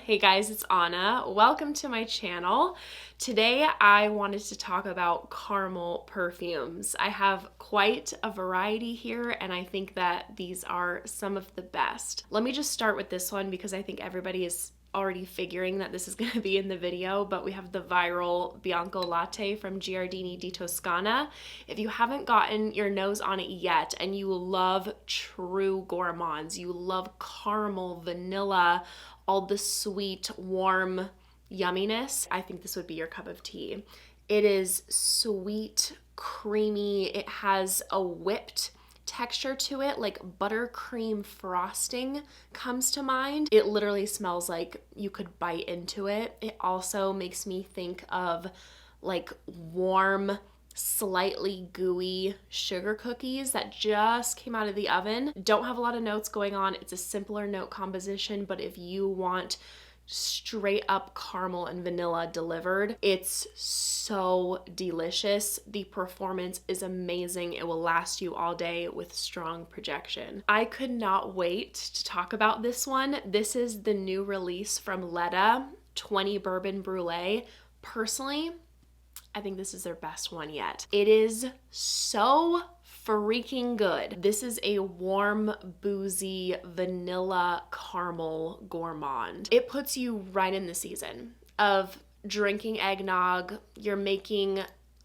Hey guys, it's Anna. Welcome to my channel. Today I wanted to talk about caramel perfumes. I have quite a variety here and I think that these are some of the best. Let me just start with this one because I think everybody is already figuring that this is going to be in the video, but we have the viral Bianco Latte from Giardini di Toscana. If you haven't gotten your nose on it yet and you love true gourmands, you love caramel, vanilla, all the sweet, warm yumminess, I think this would be your cup of tea. It is sweet, creamy, it has a whipped texture to it, like buttercream frosting comes to mind. It literally smells like you could bite into it. It also makes me think of like warm, slightly gooey sugar cookies that just came out of the oven. Don't have a lot of notes going on. It's a simpler note composition, but if you want straight up caramel and vanilla delivered, it's so delicious. The performance is amazing. It will last you all day with strong projection. I could not wait to talk about this one. This is the new release from Ledda, 20 Bourbon Brulee. Personally, I think this is their best one yet. It is so freaking good. This is a warm, boozy, vanilla caramel gourmand. It puts you right in the season of drinking eggnog. You're making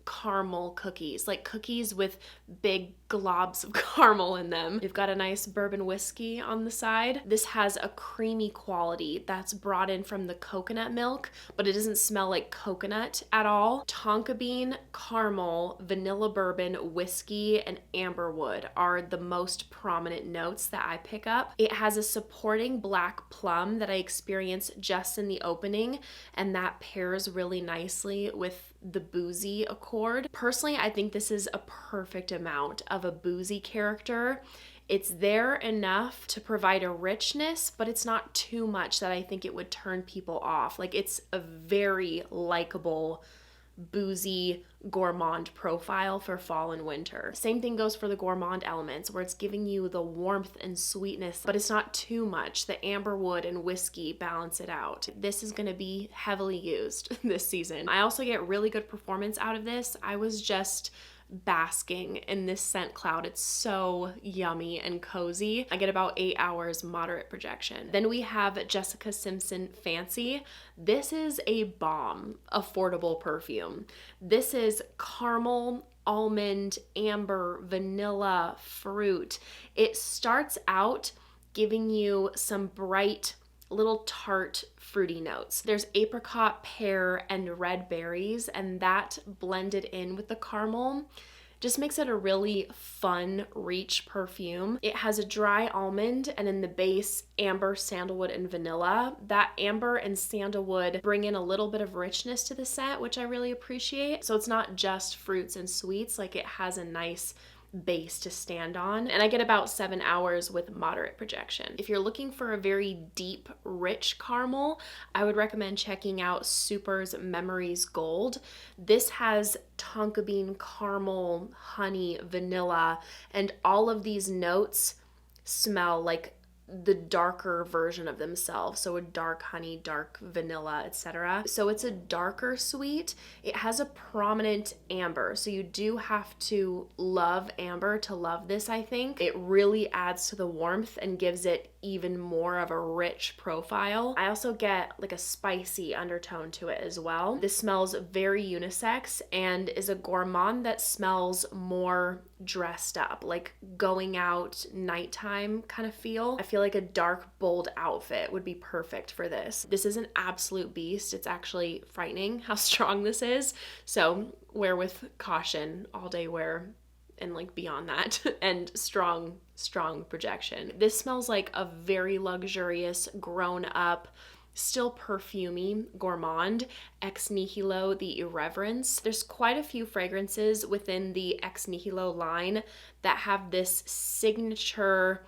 caramel cookies, like cookies with big globs of caramel in them. You've got a nice bourbon whiskey on the side. This has a creamy quality that's brought in from the coconut milk, but it doesn't smell like coconut at all. Tonka bean, caramel, vanilla bourbon, whiskey, and amberwood are the most prominent notes that I pick up. It has a supporting black plum that I experience just in the opening, and that pairs really nicely with the boozy accord. Personally, I think this is a perfect amount of a boozy character. It's there enough to provide a richness, but it's not too much that I think it would turn people off. Like, it's a very likable boozy gourmand profile for fall and winter. Same thing goes for the gourmand elements, where it's giving you the warmth and sweetness, but it's not too much. The amberwood and whiskey balance it out. This is going to be heavily used this season. I also get really good performance out of this. I was just basking in this scent cloud. It's so yummy and cozy. I get about 8 hours moderate projection. Then we have Jessica Simpson Fancy. This is a bomb affordable perfume. This is caramel, almond, amber, vanilla, fruit. It starts out giving you some bright little tart fruity notes. There's apricot, pear, and red berries, and that blended in with the caramel just makes it a really fun reach perfume. It has a dry almond and in the base amber, sandalwood, and vanilla. That amber and sandalwood bring in a little bit of richness to the scent, which I really appreciate. So it's not just fruits and sweets, like it has a nice base to stand on, and I get about 7 hours with moderate projection. If you're looking for a very deep, rich caramel, I would recommend checking out Super's Memories Gold. This has tonka bean, caramel, honey, vanilla, and all of these notes smell like the darker version of themselves. So a dark honey, dark vanilla, etc. So it's a darker sweet. It has a prominent amber. So you do have to love amber to love this, I think. It really adds to the warmth and gives it even more of a rich profile. I also get like a spicy undertone to it as well. This smells very unisex and is a gourmand that smells more dressed up, like going out nighttime kind of feel. I feel like a dark, bold outfit would be perfect for this. This is an absolute beast. It's actually frightening how strong this is. So wear with caution, all day wear and like beyond that, and strong projection. This smells like a very luxurious, grown up, still perfumey gourmand, Ex Nihilo The Irreverents. There's quite a few fragrances within the Ex Nihilo line that have this signature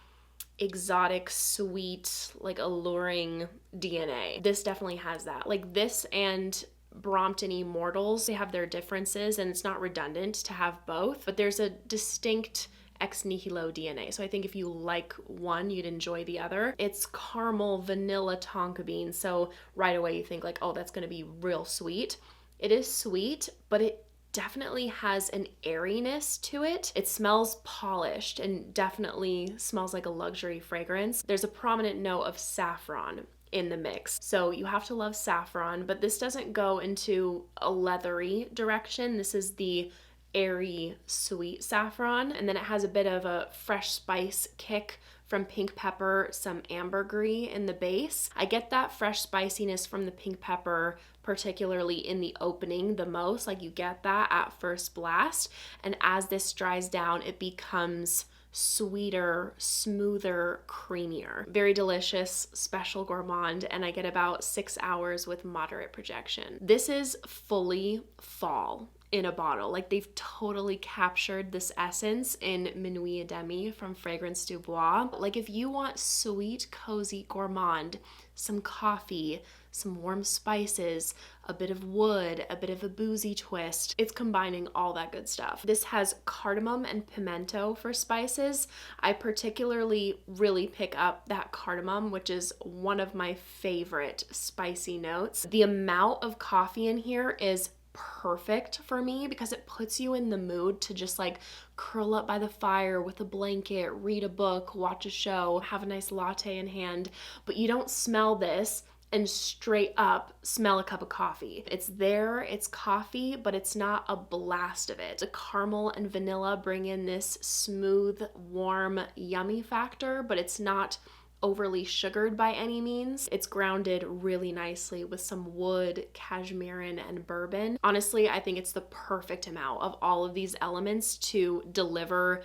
exotic, sweet, like alluring DNA. This definitely has that. Like this and Brompton Immortals, they have their differences and it's not redundant to have both, but there's a distinct ex nihilo DNA. So I think if you like one, you'd enjoy the other. It's caramel, vanilla, tonka bean. So right away you think like, oh, that's gonna be real sweet. It is sweet, but it definitely has an airiness to it. It smells polished and definitely smells like a luxury fragrance. There's a prominent note of saffron in the mix. So you have to love saffron, but this doesn't go into a leathery direction. This is the airy, sweet saffron. And then it has a bit of a fresh spice kick from pink pepper, some ambergris in the base. I get that fresh spiciness from the pink pepper, particularly in the opening the most. Like you get that at first blast. And as this dries down, it becomes sweeter, smoother, creamier. Very delicious, special gourmand, and I get about 6 hours with moderate projection. This is fully fall in a bottle. Like they've totally captured this essence in Minuit Demi from Fragrance du Bois. Like if you want sweet, cozy gourmand, some coffee, some warm spices, a bit of wood, a bit of a boozy twist. It's combining all that good stuff. This has cardamom and pimento for spices. I particularly really pick up that cardamom, which is one of my favorite spicy notes. The amount of coffee in here is perfect for me because it puts you in the mood to just like curl up by the fire with a blanket, read a book, watch a show, have a nice latte in hand, but you don't smell this and straight up smell a cup of coffee. It's there, it's coffee, but it's not a blast of it. The caramel and vanilla bring in this smooth, warm, yummy factor, but it's not overly sugared by any means. It's grounded really nicely with some wood, cashmere, and bourbon. Honestly, I think it's the perfect amount of all of these elements to deliver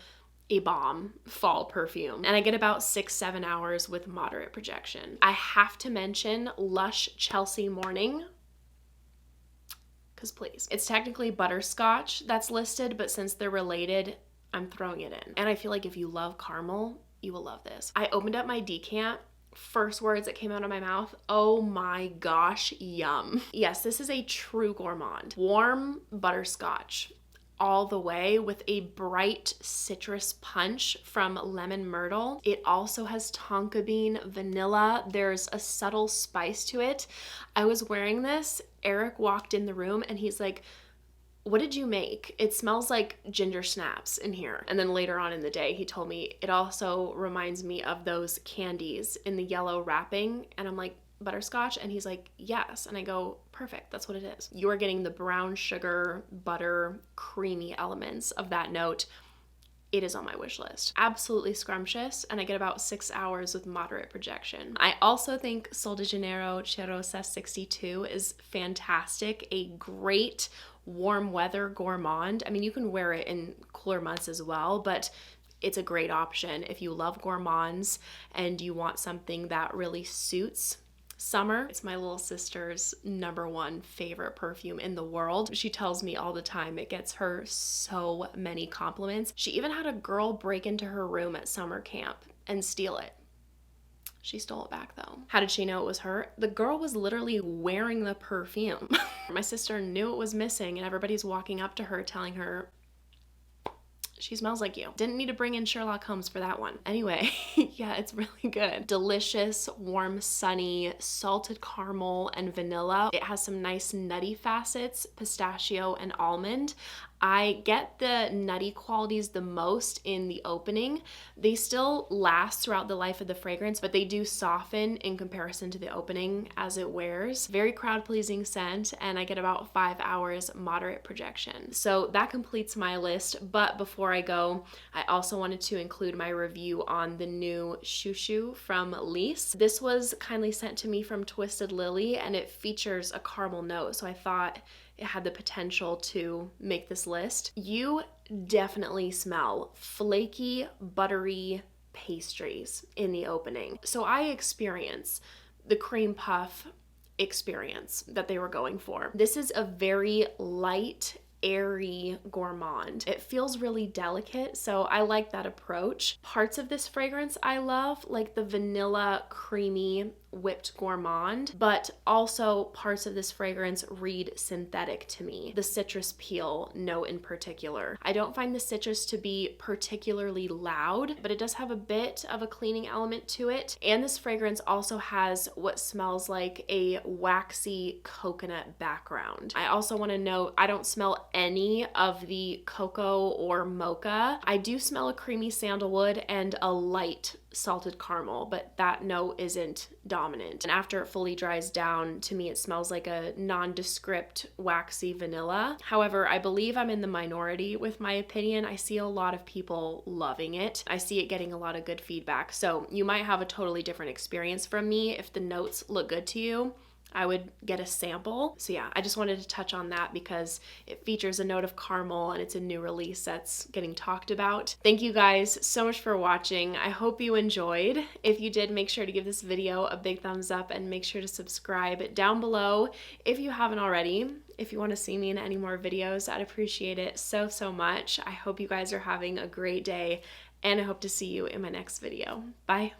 a bomb fall perfume. And I get about 6-7 hours with moderate projection. I have to mention Lush Chelsea Morning, because please. It's technically butterscotch that's listed, but since they're related, I'm throwing it in. And I feel like if you love caramel, you will love this. I opened up my decant. First words that came out of my mouth, oh my gosh, yum. Yes, this is a true gourmand. Warm butterscotch all the way with a bright citrus punch from lemon myrtle. It also has tonka bean, vanilla. There's a subtle spice to it. I was wearing this. Eric walked in the room and he's like, what did you make? It smells like ginger snaps in here. And then later on in the day, he told me it also reminds me of those candies in the yellow wrapping. And I'm like, butterscotch? And he's like, yes. And I go, perfect, that's what it is. You are getting the brown sugar, butter, creamy elements of that note. It is on my wish list. Absolutely scrumptious, and I get about 6 hours with moderate projection. I also think Sol de Janeiro Cheirosa 62 is fantastic, a great warm weather gourmand. I mean, you can wear it in cooler months as well, but it's a great option if you love gourmands and you want something that really suits summer. It's my little sister's #1 favorite perfume in the world. She tells me all the time it gets her so many compliments. She even had a girl break into her room at summer camp and steal it. She stole it back though. How did she know it was her? The girl was literally wearing the perfume. My sister knew it was missing and everybody's walking up to her telling her, she smells like you. Didn't need to bring in Sherlock Holmes for that one. Anyway, yeah, it's really good. Delicious, warm, sunny, salted caramel and vanilla. It has some nice nutty facets, pistachio and almond. I get the nutty qualities the most in the opening. They still last throughout the life of the fragrance, but they do soften in comparison to the opening as it wears. Very crowd-pleasing scent, and I get about 5 hours moderate projection. So that completes my list, but before I go, I also wanted to include my review on the new Choux from Liis. This was kindly sent to me from Twisted Lily, and it features a caramel note, so I thought it had the potential to make this list. You definitely smell flaky, buttery pastries in the opening. So I experience the cream puff experience that they were going for. This is a very light, airy gourmand. It feels really delicate, so I like that approach. Parts of this fragrance I love, like the vanilla creamy whipped gourmand, but also parts of this fragrance read synthetic to me. The citrus peel note in particular. I don't find the citrus to be particularly loud, but it does have a bit of a cleaning element to it. And this fragrance also has what smells like a waxy coconut background. I also want to note, I don't smell any of the cocoa or mocha. I do smell a creamy sandalwood and a light salted caramel, but that note isn't dominant. And after it fully dries down, to me it smells like a nondescript waxy vanilla. However, I believe I'm in the minority with my opinion. I see a lot of people loving it. I see it getting a lot of good feedback. So you might have a totally different experience from me. If the notes look good to you, I would get a sample. So yeah, I just wanted to touch on that because it features a note of caramel and it's a new release that's getting talked about. Thank you guys so much for watching. I hope you enjoyed. If you did, make sure to give this video a big thumbs up and make sure to subscribe down below if you haven't already. If you want to see me in any more videos, I'd appreciate it so, so much. I hope you guys are having a great day and I hope to see you in my next video. Bye.